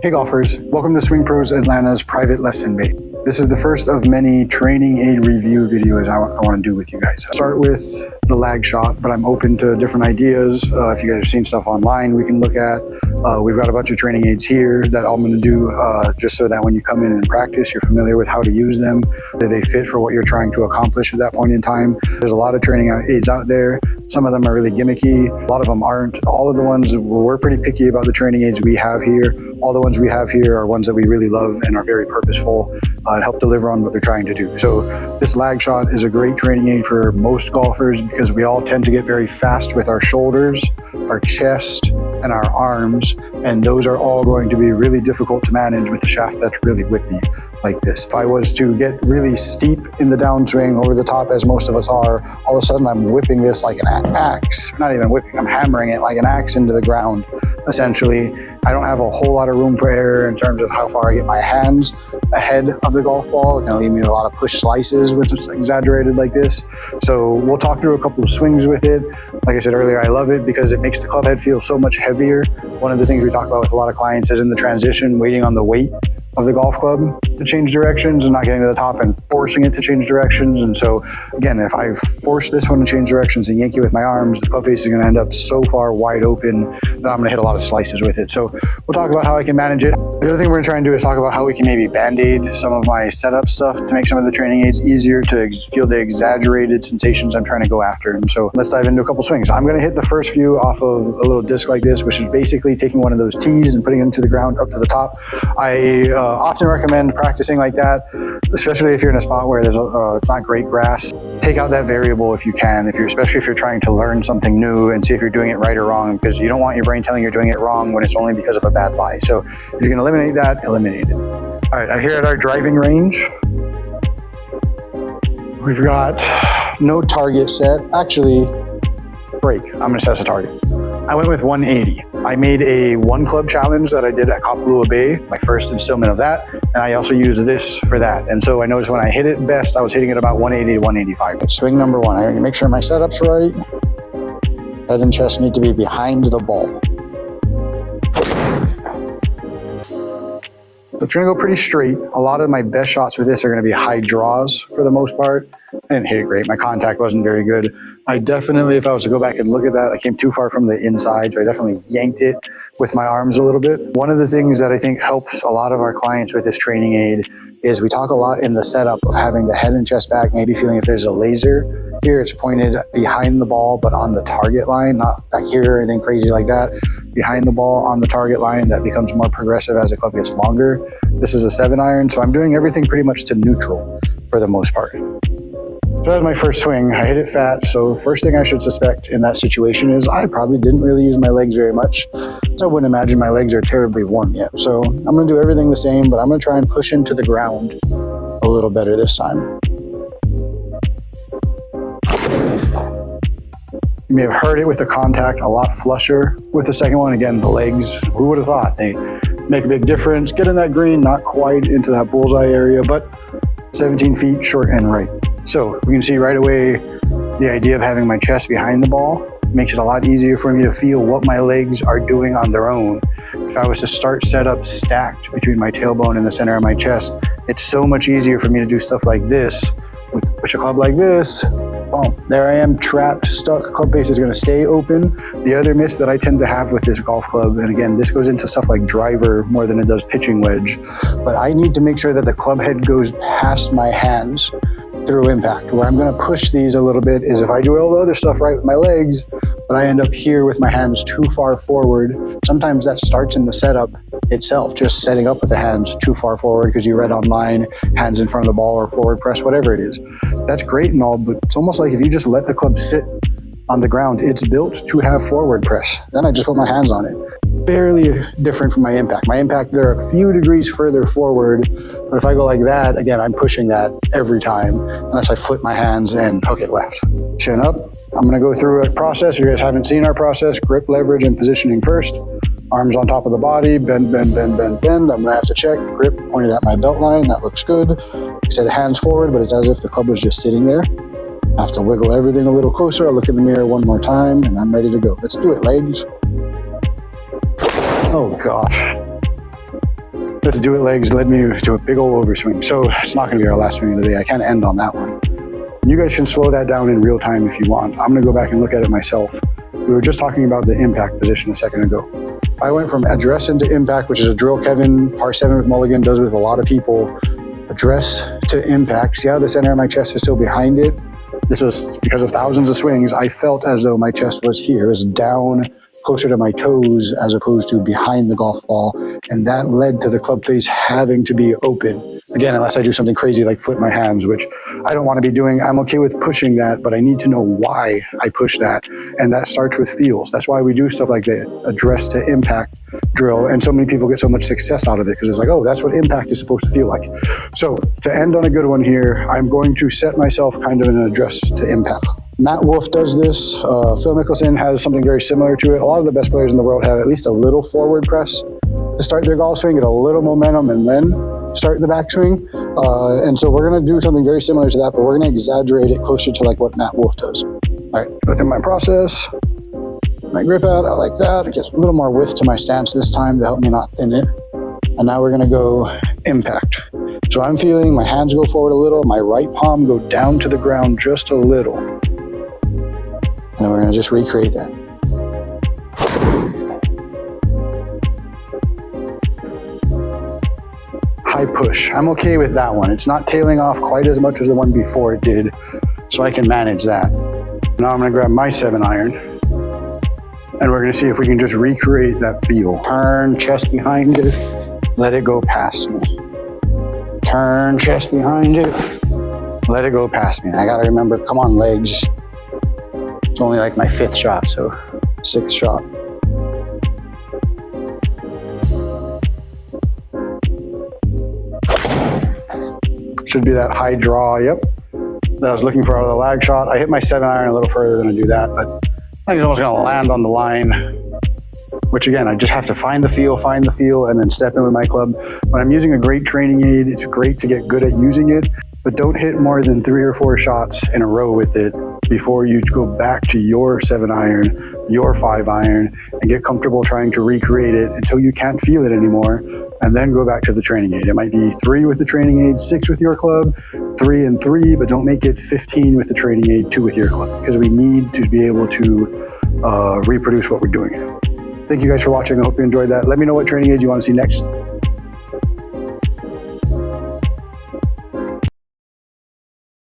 Hey golfers, welcome to Swing Pros Atlanta's private lesson bait. This is the first of many training aid review videos I want to do with you guys. I'll start with the LagShot, but I'm open to different ideas. If you guys have seen stuff online we can look at. We've got a bunch of training aids here that I'm going to do just so that when you come in and practice, you're familiar with how to use them. Do they fit for what you're trying to accomplish at that point in time? There's a lot of training aids out there. Some of them are really gimmicky. A lot of them aren't. All of the ones, we're pretty picky about the training aids we have here. All the ones we have here are ones that we really love and are very purposeful and help deliver on what they're trying to do. So this LagShot is a great training aid for most golfers because we all tend to get very fast with our shoulders, our chest, and our arms, and those are all going to be really difficult to manage with a shaft that's really whippy like this. If I was to get really steep in the downswing over the top, as most of us are, all of a sudden I'm whipping this like an axe. Not even whipping, I'm hammering it like an axe into the ground, essentially. I don't have a whole lot of room for error in terms of how far I get my hands ahead of the golf ball. It's gonna leave me with a lot of push slices, which is exaggerated like this. So we'll talk through a couple of swings with it. Like I said earlier, I love it because it makes the club head feel so much heavier. One of the things we talk about with a lot of clients is in the transition, waiting on the weight of the golf club to change directions and not getting to the top and forcing it to change directions. And so again, if I force this one to change directions and yank it with my arms, the club face is going to end up so far wide open that I'm going to hit a lot of slices with it. So we'll talk about how I can manage it. The other thing we're going to try and do is talk about how we can maybe band-aid some of my setup stuff to make some of the training aids easier to feel the exaggerated sensations I'm trying to go after. And so let's dive into a couple swings. I'm going to hit the first few off of a little disc like this, which is basically taking one of those tees and putting it into the ground up to the top. I often recommend practicing like that, especially if you're in a spot where there's it's not great grass. Take out that variable if you can, especially if you're trying to learn something new and see if you're doing it right or wrong, because you don't want your brain telling you're doing it wrong when it's only because of a bad lie. So if you can eliminate that, eliminate it. All right, here at our driving range, we've got no target set. Actually, break. I'm gonna set a target. I went with 180. I made a one club challenge that I did at Kapalua Bay, my first installment of that. And I also used this for that. And so I noticed when I hit it best, I was hitting it about 180 to 185. Swing number one, I make sure my setup's right. Head and chest need to be behind the ball. So it's gonna go pretty straight. A lot of my best shots with this are gonna be high draws for the most part. I didn't hit it great. My contact wasn't very good. I definitely, if I was to go back and look at that, I came too far from the inside, so I definitely yanked it with my arms a little bit. One of the things that I think helps a lot of our clients with this training aid is we talk a lot in the setup of having the head and chest back, maybe feeling if there's a laser. Here it's pointed behind the ball, but on the target line, not back here or anything crazy like that. Behind the ball on the target line, that becomes more progressive as the club gets longer. This is a 7-iron, so I'm doing everything pretty much to neutral for the most part. So that was my first swing. I hit it fat, so first thing I should suspect in that situation is I probably didn't really use my legs very much. So I wouldn't imagine my legs are terribly warm yet. So I'm gonna do everything the same, but I'm gonna try and push into the ground a little better this time. You may have heard it with the contact a lot flusher with the second one. Again, the legs, who would have thought? They make a big difference. Get in that green, not quite into that bullseye area, but 17 feet short and right. So we can see right away the idea of having my chest behind the ball makes it a lot easier for me to feel what my legs are doing on their own. If I was to start setup stacked between my tailbone and the center of my chest, it's so much easier for me to do stuff like this. Push a club like this, boom, there I am, trapped, stuck. Club face is gonna stay open. The other miss that I tend to have with this golf club, and again, this goes into stuff like driver more than it does pitching wedge, but I need to make sure that the club head goes past my hands through impact. Where I'm gonna push these a little bit is if I do all the other stuff right with my legs, but I end up here with my hands too far forward. Sometimes that starts in the setup itself, just setting up with the hands too far forward because you read online, hands in front of the ball or forward press, whatever it is. That's great and all, but it's almost like if you just let the club sit on the ground, it's built to have forward press. Then I just put my hands on it. Barely different from my impact. My impact, they're a few degrees further forward, but if I go like that, again, I'm pushing that every time, unless I flip my hands and hook it left. Chin up. I'm gonna go through a process. If you guys haven't seen our process, grip, leverage, and positioning first. Arms on top of the body, bend, bend, bend, bend, bend. I'm gonna have to check, grip pointed at my belt line, that looks good. I said hands forward, but it's as if the club was just sitting there. I have to wiggle everything a little closer. I'll look in the mirror one more time, and I'm ready to go. Let's do it, legs. Oh gosh. let's do it legs led me to a big old overswing. So it's not gonna be our last swing of the day. I can't end on that one. You guys can slow that down in real time if you want. I'm gonna go back and look at it myself. We were just talking about the impact position a second ago. I went from address into impact, which is a drill Kevin par 7 with mulligan does with a lot of people. Address to impact. See how the center of my chest is still behind it? This was because of thousands of swings. I felt as though my chest was here, it was down closer to my toes as opposed to behind the golf ball. And that led to the club face having to be open. Again, unless I do something crazy like flip my hands, which I don't want to be doing. I'm okay with pushing that, but I need to know why I push that. And that starts with feels. That's why we do stuff like the address to impact drill. And so many people get so much success out of it because it's like, oh, that's what impact is supposed to feel like. So to end on a good one here, I'm going to set myself kind of an address to impact. Matt Wolf does this. Phil Mickelson has something very similar to it. A lot of the best players in the world have at least a little forward press to start their golf swing, get a little momentum, and then start the backswing. And so we're going to do something very similar to that, but we're going to exaggerate it closer to like what Matt Wolf does. All right, look at my process. My grip out, I like that. It gets a little more width to my stance this time to help me not thin it. And now we're going to go impact. So I'm feeling my hands go forward a little, my right palm go down to the ground just a little. And then we're going to just recreate that. High push. I'm okay with that one. It's not tailing off quite as much as the one before it did, so I can manage that. Now I'm going to grab my 7-iron, and we're going to see if we can just recreate that feel. Turn, chest behind it, let it go past me. Turn, chest behind it, let it go past me. I got to remember, come on, legs. It's only like my 5th shot, so 6th shot. Should be that high draw, yep. That I was looking for out of the lag shot. I hit my 7-iron a little further than I do that, but I think it's almost gonna land on the line, which again, I just have to find the feel, and then step in with my club. When I'm using a great training aid, it's great to get good at using it, but don't hit more than 3 or 4 shots in a row with it before you go back to your 7-iron, your 5-iron, and get comfortable trying to recreate it until you can't feel it anymore, and then go back to the training aid. It might be 3 with the training aid, 6 with your club, 3 and 3, but don't make it 15 with the training aid, 2 with your club, because we need to be able to reproduce what we're doing. Thank you guys for watching. I hope you enjoyed that. Let me know what training aids you want to see next.